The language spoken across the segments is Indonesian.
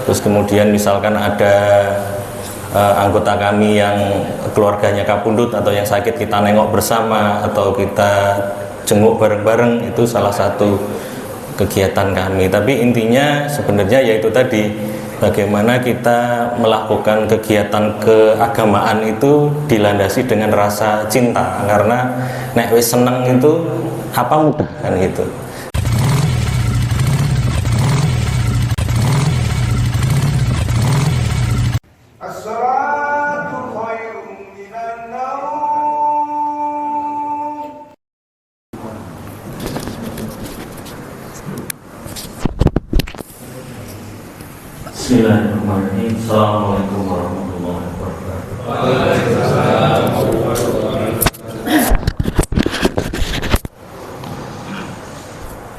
Terus kemudian misalkan ada anggota kami yang keluarganya kapundhut atau yang sakit, kita nengok bersama atau kita jenguk bareng-bareng, itu salah satu kegiatan kami. Tapi intinya sebenarnya yaitu tadi, bagaimana kita melakukan kegiatan keagamaan itu dilandasi dengan rasa cinta, karena nek wis seneng itu apa mudah kan gitu. Bismillahirrahmanirrahim. Assalamualaikum warahmatullahi wabarakatuh. Waalaikumsalam warahmatullahi wabarakatuh.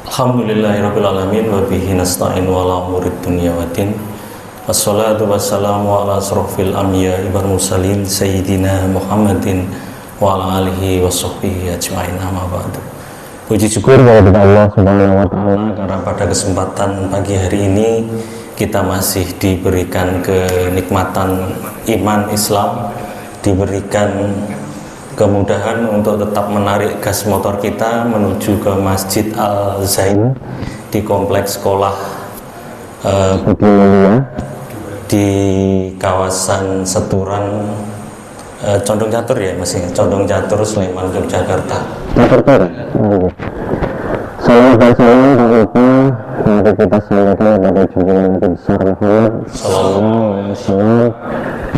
Alhamdulillahirabbil alamin wa bihi nasta'in wa ala umuri dunya waddin. Wassalatu wassalamu ala asrofil anbiya'i wal mursalin sayyidina Muhammadin wa ala alihi washabbihi ajmain, amma ba'du. Puji syukur kepada Allah Subhanahu wa taala karena pada kesempatan pagi hari ini kita masih diberikan kenikmatan iman Islam, diberikan kemudahan untuk tetap menarik gas motor kita menuju ke Masjid Al-Zain di kompleks sekolah Budi Mulia di kawasan Seturan, Condong Catur ya, masih Condong Catur, Sleman, Yogyakarta. Salam dan salam tak lupa mari kita sampaikan kepada junjungan Nabi besar Muhammad Sallallahu Alaihi Wasallam,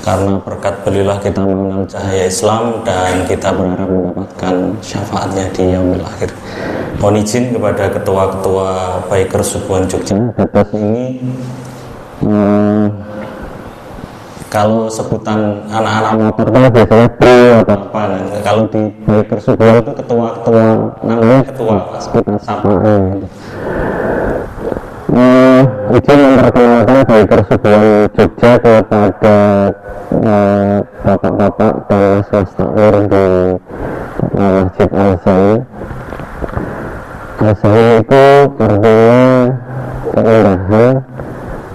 karena berkat belilah kita mengenal cahaya Islam dan kita berharap mendapatkan syafaatnya di yaumil akhir. Mohon izin kepada ketua-ketua Bikers Subuhan Jogja atas ini, kalau sebutan anak-anak motor itu biasanya Bro atau apa, kalau di Bikers Subuhan itu ketua-ketua, namanya ketua, kita sapaan gitu. Izin memperkenalkan Bikers Subuhan Jogja kepada bapak-bapak dan mas-mas takmir di Masjid Al-Zain. Al-Zain itu artinya keindahan,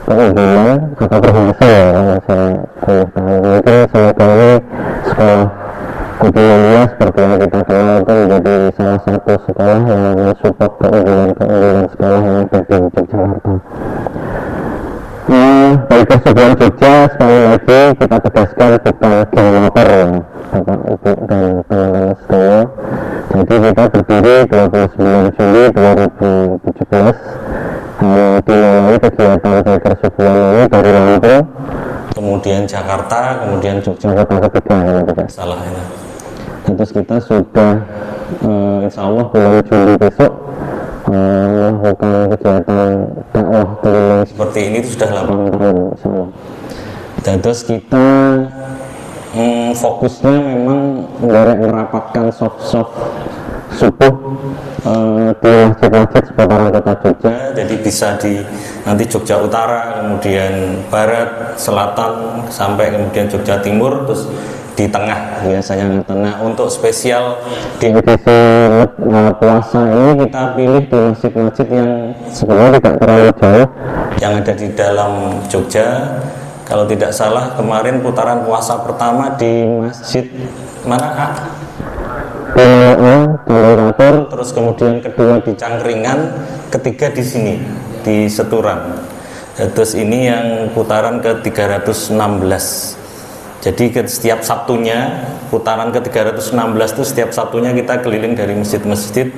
keunggulan atau perhiasan ya, kalau saya boleh tahu. Mungkin semoga ini sekolah Budi Mulia seperti yang kita kenal itu menjadi salah satu sekolah yang mensupport keunggulan sekolah yang ada di Yogyakarta. Bikers Subuhan Jogja, sekali lagi kita tegaskan bukan geng motor ya Bapak Ibu dan teman-teman semuanya. Jadi kita berdiri 29 Juli 2017 dimulai kegiatan Bikers Subuhan ini dari Lampung, kemudian Jakarta, kemudian Jogja kota ketiga kalau tidak salah ya. Terus kita sudah insya Allah bulan Juli besok melakukan kegiatan dakwah keliling seperti ini itu sudah 8 tahun insya Allah. Dan terus kita fokusnya memang merapatkan soft subuh di masjid-masjid seputaran kota Jogja. Jadi bisa di nanti Jogja Utara, kemudian Barat, Selatan, sampai kemudian Jogja Timur, terus di tengah biasanya. Nah, untuk spesial di edisi puasa ini kita pilih di masjid-masjid yang sebenarnya tidak terlalu jauh yang ada di dalam Jogja. Kalau tidak salah kemarin putaran puasa pertama di masjid mana Catur, terus kemudian kedua di Cangkringan, ketiga di sini di Seturan. Terus ini yang putaran ke 316. Jadi setiap Sabtunya, putaran ke 316 itu setiap Sabtunya kita keliling dari masjid-masjid.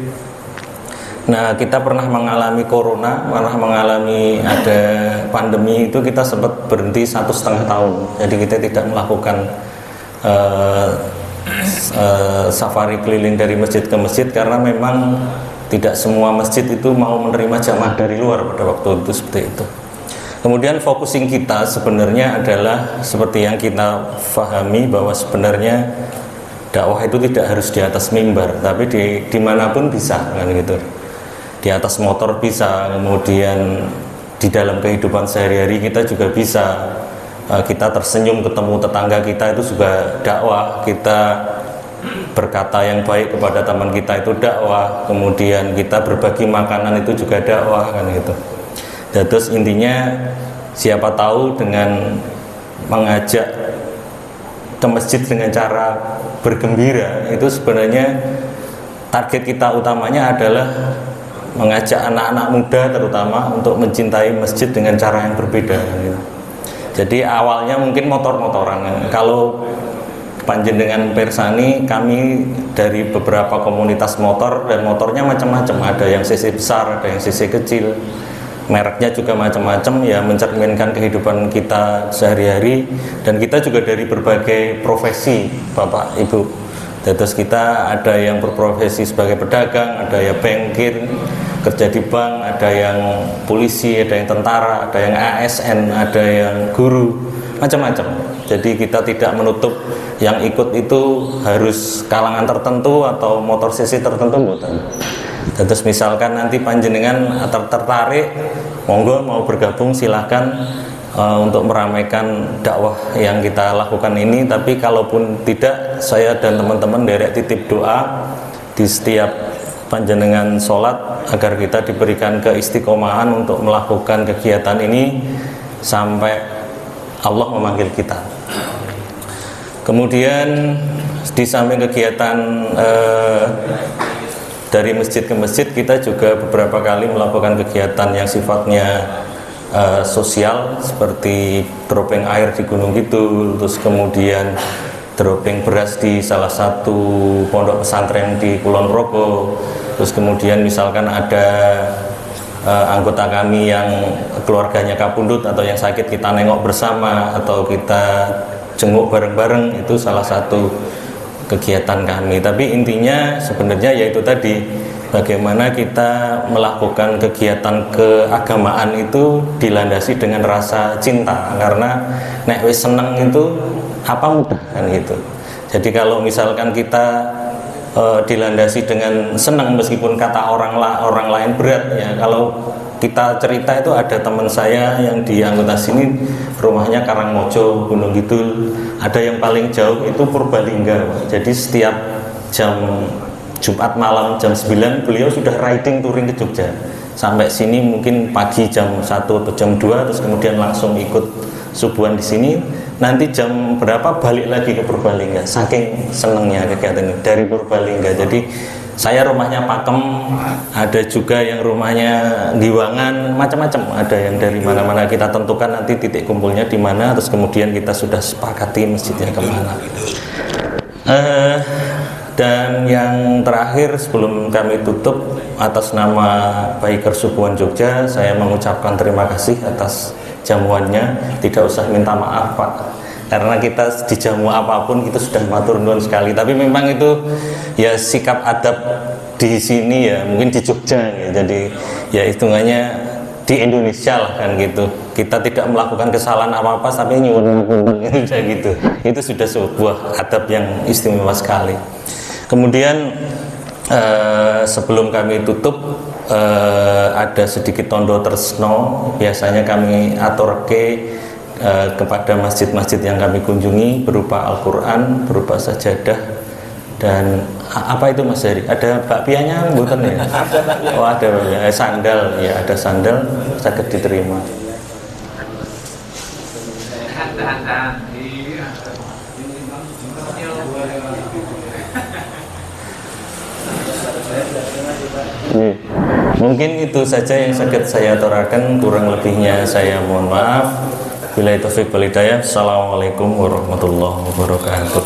Nah, kita pernah mengalami corona, pernah mengalami ada pandemi, itu kita sempat berhenti 1,5 tahun. Jadi kita tidak melakukan safari keliling dari masjid ke masjid karena memang tidak semua masjid itu mau menerima jamaah dari luar pada waktu itu, seperti itu. Kemudian focusing kita sebenarnya adalah seperti yang kita pahami bahwa sebenarnya dakwah itu tidak harus di atas mimbar, tapi dimanapun bisa kan gitu. Di atas motor bisa, kemudian di dalam kehidupan sehari-hari kita juga bisa. Kita tersenyum ketemu tetangga kita itu juga dakwah, kita berkata yang baik kepada teman kita itu dakwah, kemudian kita berbagi makanan itu juga dakwah kan gitu. Dan terus intinya siapa tahu dengan mengajak ke masjid dengan cara bergembira, itu sebenarnya target kita utamanya adalah mengajak anak-anak muda terutama untuk mencintai masjid dengan cara yang berbeda gitu. Jadi awalnya mungkin motor-motoran. Kalau panjenengan persani, kami dari beberapa komunitas motor, dan motornya macam-macam, ada yang cc besar, ada yang cc kecil, mereknya juga macam-macam, ya mencerminkan kehidupan kita sehari-hari. Dan kita juga dari berbagai profesi Bapak Ibu. Terus kita ada yang berprofesi sebagai pedagang, ada yang bankir, kerja di bank, ada yang polisi, ada yang tentara, ada yang ASN, ada yang guru, macam-macam. Jadi kita tidak menutup yang ikut itu harus kalangan tertentu atau motor cc tertentu, bukan. Terus misalkan nanti panjenengan tertarik, monggo mau bergabung silahkan untuk meramaikan dakwah yang kita lakukan ini. Tapi kalaupun tidak, saya dan teman-teman derek titip doa di setiap panjenengan sholat agar kita diberikan keistiqomahan untuk melakukan kegiatan ini sampai Allah memanggil kita. Kemudian di samping kegiatan dari masjid ke masjid, kita juga beberapa kali melakukan kegiatan yang sifatnya sosial, seperti dropping air di Gunung Kidul, terus kemudian dropping beras di salah satu pondok pesantren di Kulon Progo, terus kemudian misalkan ada anggota kami yang keluarganya kapundhut atau yang sakit, kita nengok bersama atau kita jenguk bareng-bareng, itu salah satu kegiatan kami. Tapi intinya sebenarnya yaitu tadi, bagaimana kita melakukan kegiatan keagamaan itu dilandasi dengan rasa cinta, karena nek wis seneng itu apa mudah kan gitu. Jadi kalau misalkan kita dilandasi dengan senang, meskipun kata orang lain berat ya. Kalau kita cerita, itu ada teman saya yang di anggota sini rumahnya Karangmojo, Gunung Kidul, ada yang paling jauh itu Purbalingga. Jadi setiap jam Jumat malam jam 9 beliau sudah riding touring ke Jogja. Sampai sini mungkin pagi jam 1 atau jam 2, terus kemudian langsung ikut subuhan di sini. Nanti jam berapa balik lagi ke Purbalingga. Saking senengnya kegiatan ini dari Purbalingga. Jadi saya rumahnya Pakem, ada juga yang rumahnya Giwangan, macam-macam. Ada yang dari mana-mana, kita tentukan nanti titik kumpulnya di mana, terus kemudian kita sudah sepakati masjidnya kemana. Dan yang terakhir sebelum kami tutup, atas nama Biker Subuhan Jogja, saya mengucapkan terima kasih atas jamuannya. Tidak usah minta maaf Pak, karena kita dijamu apapun kita sudah matur nuwun sekali. Tapi memang itu ya sikap adab di sini ya, mungkin di Jogja ya. Jadi ya hitungannya di Indonesia lah kan gitu. Kita tidak melakukan kesalahan apa-apa tapi nyuwun gitu. Itu sudah sebuah adab yang istimewa sekali. Kemudian sebelum kami tutup, ada sedikit tondo tresno. Biasanya kami aturke kepada masjid-masjid yang kami kunjungi berupa Al-Quran, berupa sajadah, dan apa itu Mas Heri? Ada bakpianya mboten ya? Oh ada ya, sandal ya, ada sandal saged diterima. Mungkin itu saja yang saged saya aturaken, kurang lebihnya saya mohon maaf. Billahi taufiq wal hidayah. Assalamualaikum warahmatullahi wabarakatuh.